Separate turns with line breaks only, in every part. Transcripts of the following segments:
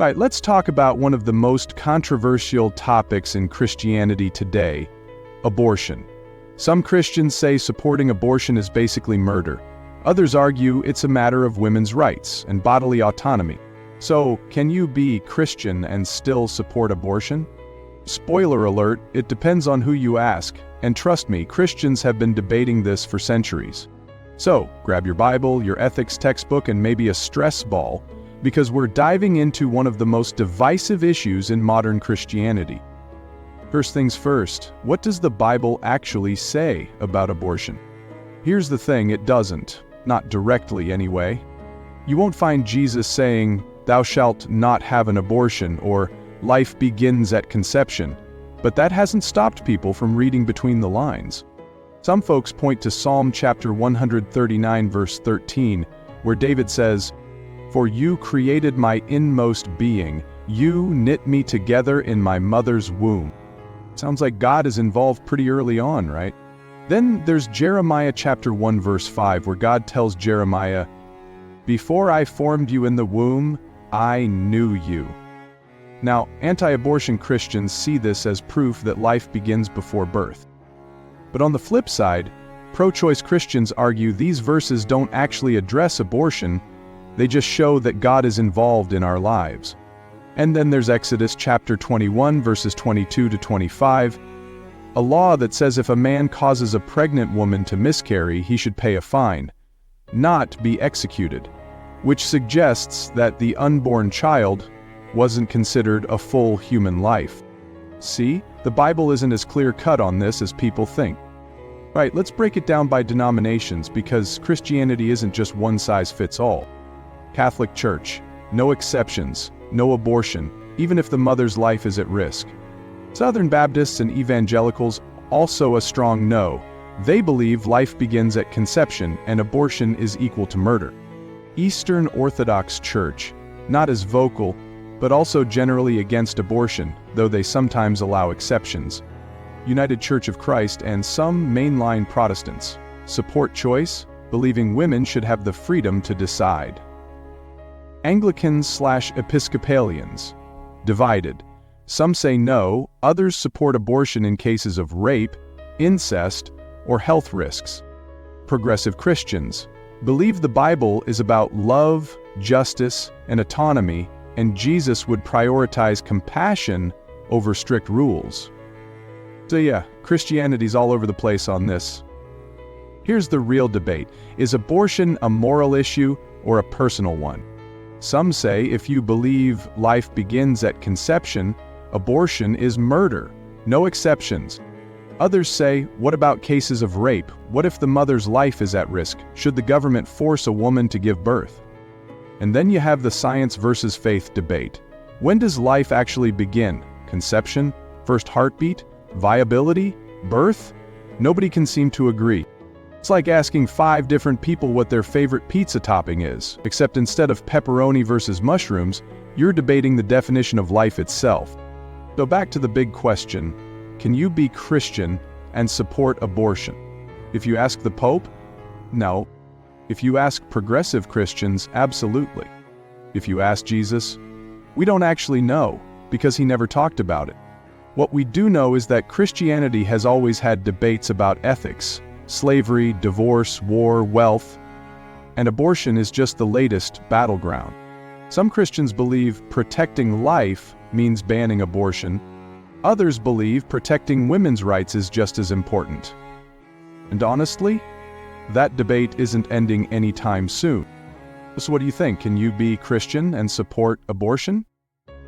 All right, let's talk about one of the most controversial topics in Christianity today, abortion. Some Christians say supporting abortion is basically murder. Others argue it's a matter of women's rights and bodily autonomy. So, can you be Christian and still support abortion? Spoiler alert, it depends on who you ask, and trust me, Christians have been debating this for centuries. So, grab your Bible, your ethics textbook, and maybe a stress ball, because we're diving into one of the most divisive issues in modern Christianity. First things first, what does the Bible actually say about abortion? Here's the thing, it doesn't. Not directly anyway. You won't find Jesus saying, "Thou shalt not have an abortion," or "Life begins at conception," but that hasn't stopped people from reading between the lines. Some folks point to Psalm chapter 139 verse 13, where David says, "For you created my inmost being, you knit me together in my mother's womb." Sounds like God is involved pretty early on, right? Then there's Jeremiah chapter 1 verse 5, where God tells Jeremiah, "Before I formed you in the womb, I knew you." Now, anti-abortion Christians see this as proof that life begins before birth. But on the flip side, pro-choice Christians argue these verses don't actually address abortion, they just show that God is involved in our lives. And then there's Exodus chapter 21 verses 22 to 25, a law that says if a man causes a pregnant woman to miscarry, he should pay a fine, not be executed, which suggests that the unborn child wasn't considered a full human life. See, the Bible isn't as clear-cut on this as people think. Right, let's break it down by denominations, because Christianity isn't just one size fits all. Catholic Church, no exceptions, no abortion, even if the mother's life is at risk. Southern Baptists and evangelicals, also a strong no. They believe life begins at conception and abortion is equal to murder. Eastern Orthodox Church, not as vocal, but also generally against abortion, though they sometimes allow exceptions. United Church of Christ and some mainline Protestants support choice, believing women should have the freedom to decide. Anglicans/Episcopalians, divided. Some say no, others support abortion in cases of rape, incest, or health risks. Progressive Christians believe the Bible is about love, justice, and autonomy, and Jesus would prioritize compassion over strict rules. So yeah, Christianity's all over the place on this. Here's the real debate. Is abortion a moral issue or a personal one? Some say if you believe life begins at conception, abortion is murder, no exceptions. Others say, what about cases of rape? What if the mother's life is at risk? Should the government force a woman to give birth? And then you have the science versus faith debate. When does life actually begin? Conception? First heartbeat? Viability? Birth? Nobody can seem to agree. It's like asking 5 different people what their favorite pizza topping is, except instead of pepperoni versus mushrooms, you're debating the definition of life itself. So back to the big question, can you be Christian and support abortion? If you ask the Pope, no. If you ask progressive Christians, absolutely. If you ask Jesus, we don't actually know, because he never talked about it. What we do know is that Christianity has always had debates about ethics, slavery, divorce, war, wealth, and abortion is just the latest battleground. Some Christians believe protecting life means banning abortion. Others believe protecting women's rights is just as important. And honestly, that debate isn't ending anytime soon. So what do you think? Can you be Christian and support abortion?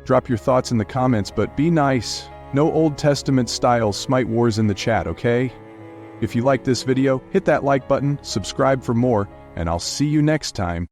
Drop your thoughts in the comments, but be nice. No Old Testament style smite wars in the chat, okay? If you like this video, hit that like button, subscribe for more, and I'll see you next time.